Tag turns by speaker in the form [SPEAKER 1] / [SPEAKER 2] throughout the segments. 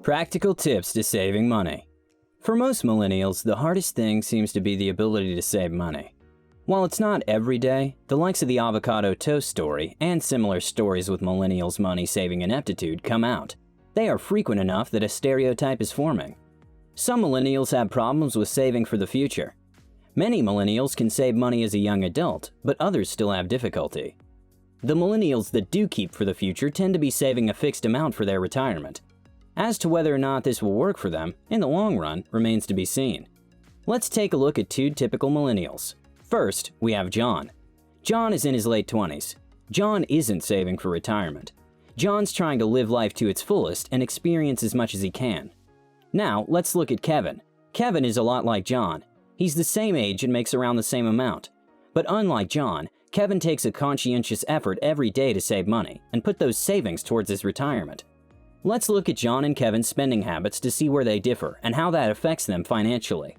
[SPEAKER 1] Practical tips to saving money. For most millennials, the hardest thing seems to be the ability to save money. While it's not every day, the likes of the avocado toast story and similar stories with millennials' money-saving ineptitude come out. They are frequent enough that a stereotype is forming. Some millennials have problems with saving for the future. Many millennials can save money as a young adult, but others still have difficulty. The millennials that do keep for the future tend to be saving a fixed amount for their retirement. As to whether or not this will work for them in the long run remains to be seen. Let's take a look at two typical millennials. First, we have John. John is in his late 20s. John isn't saving for retirement. John's trying to live life to its fullest and experience as much as he can. Now, let's look at Kevin. Kevin is a lot like John. He's the same age and makes around the same amount. But unlike John, Kevin takes a conscientious effort every day to save money and put those savings towards his retirement. Let's look at John and Kevin's spending habits to see where they differ and how that affects them financially.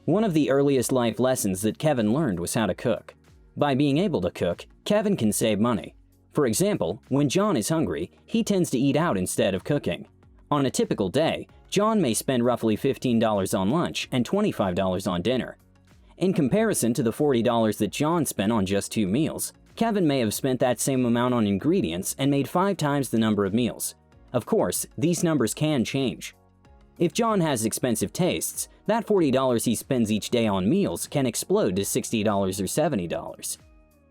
[SPEAKER 1] One of the earliest life lessons that Kevin learned was how to cook. By being able to cook, Kevin can save money. For example, when John is hungry, he tends to eat out instead of cooking. On a typical day, John may spend roughly $15 on lunch and $25 on dinner. In comparison to the $40 that John spent on just 2 meals, Kevin may have spent that same amount on ingredients and made 5 times the number of meals. Of course, these numbers can change. If John has expensive tastes, that $40 he spends each day on meals can explode to $60 or $70.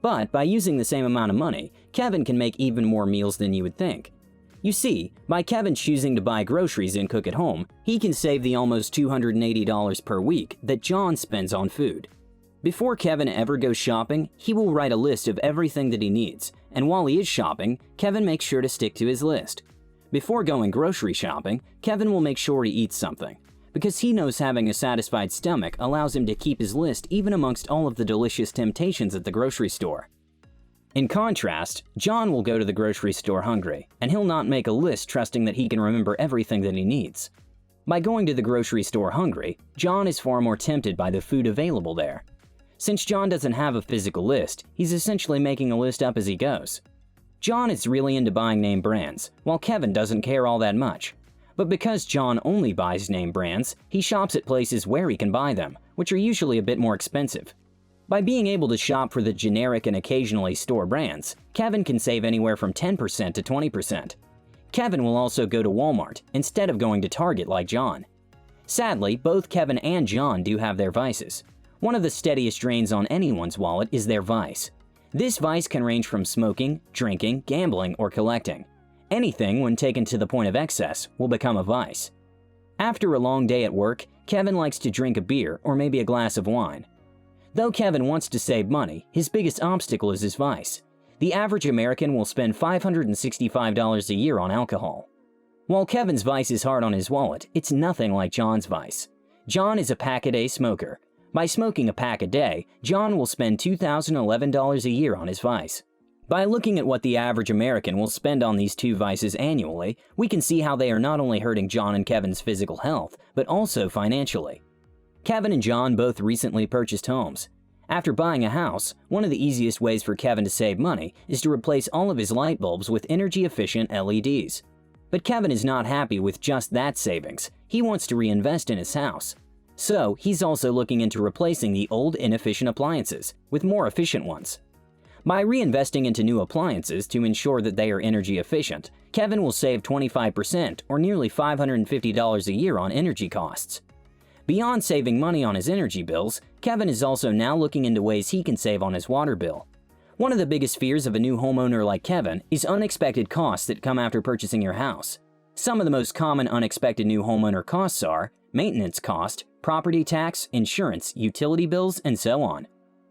[SPEAKER 1] But by using the same amount of money, Kevin can make even more meals than you would think. You see, by Kevin choosing to buy groceries and cook at home, he can save the almost $280 per week that John spends on food. Before Kevin ever goes shopping, he will write a list of everything that he needs, and while he is shopping, Kevin makes sure to stick to his list. Before going grocery shopping, Kevin will make sure he eats something, because he knows having a satisfied stomach allows him to keep his list even amongst all of the delicious temptations at the grocery store. In contrast, John will go to the grocery store hungry, and he'll not make a list trusting that he can remember everything that he needs. By going to the grocery store hungry, John is far more tempted by the food available there. Since John doesn't have a physical list, he's essentially making a list up as he goes. John is really into buying name brands, while Kevin doesn't care all that much. But because John only buys name brands, he shops at places where he can buy them, which are usually a bit more expensive. By being able to shop for the generic and occasionally store brands, Kevin can save anywhere from 10% to 20%. Kevin will also go to Walmart instead of going to Target like John. Sadly, both Kevin and John do have their vices. One of the steadiest drains on anyone's wallet is their vice. This vice can range from smoking, drinking, gambling, or collecting. Anything, when taken to the point of excess, will become a vice. After a long day at work, Kevin likes to drink a beer or maybe a glass of wine. Though Kevin wants to save money, his biggest obstacle is his vice. The average American will spend $565 a year on alcohol. While Kevin's vice is hard on his wallet, it's nothing like John's vice. John is a pack-a-day smoker. By smoking a pack a day, John will spend $2,011 a year on his vice. By looking at what the average American will spend on these two vices annually, we can see how they are not only hurting John and Kevin's physical health, but also financially. Kevin and John both recently purchased homes. After buying a house, one of the easiest ways for Kevin to save money is to replace all of his light bulbs with energy-efficient LEDs. But Kevin is not happy with just that savings. He wants to reinvest in his house. So, he's also looking into replacing the old inefficient appliances with more efficient ones. By reinvesting into new appliances to ensure that they are energy efficient, Kevin will save 25% or nearly $550 a year on energy costs. Beyond saving money on his energy bills, Kevin is also now looking into ways he can save on his water bill. One of the biggest fears of a new homeowner like Kevin is unexpected costs that come after purchasing your house. Some of the most common unexpected new homeowner costs are maintenance cost, property tax, insurance, utility bills, and so on.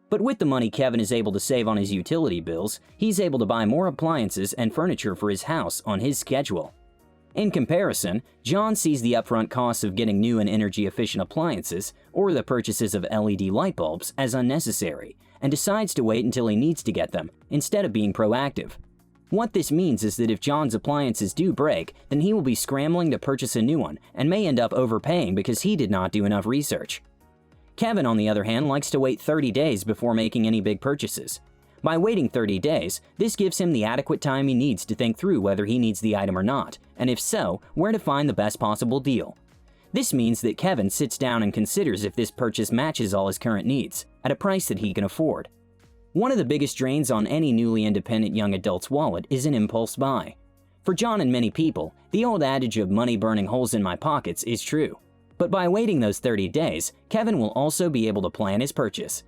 [SPEAKER 1] But with the money Kevin is able to save on his utility bills, he's able to buy more appliances and furniture for his house on his schedule. In comparison, John sees the upfront costs of getting new and energy-efficient appliances or the purchases of LED light bulbs as unnecessary and decides to wait until he needs to get them instead of being proactive. What this means is that if John's appliances do break, then he will be scrambling to purchase a new one and may end up overpaying because he did not do enough research. Kevin, on the other hand, likes to wait 30 days before making any big purchases. By waiting 30 days, this gives him the adequate time he needs to think through whether he needs the item or not, and if so, where to find the best possible deal. This means that Kevin sits down and considers if this purchase matches all his current needs, at a price that he can afford. One of the biggest drains on any newly independent young adult's wallet is an impulse buy. For John and many people, the old adage of money burning holes in my pockets is true. But by waiting those 30 days, Kevin will also be able to plan his purchase.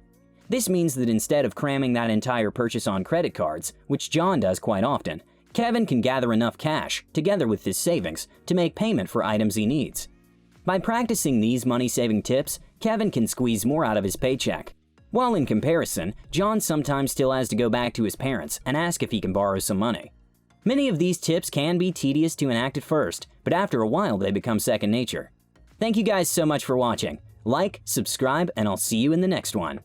[SPEAKER 1] This means that instead of cramming that entire purchase on credit cards, which John does quite often, Kevin can gather enough cash, together with his savings, to make payment for items he needs. By practicing these money-saving tips, Kevin can squeeze more out of his paycheck. While in comparison, John sometimes still has to go back to his parents and ask if he can borrow some money. Many of these tips can be tedious to enact at first, but after a while they become second nature. Thank you guys so much for watching. Like, subscribe, and I'll see you in the next one.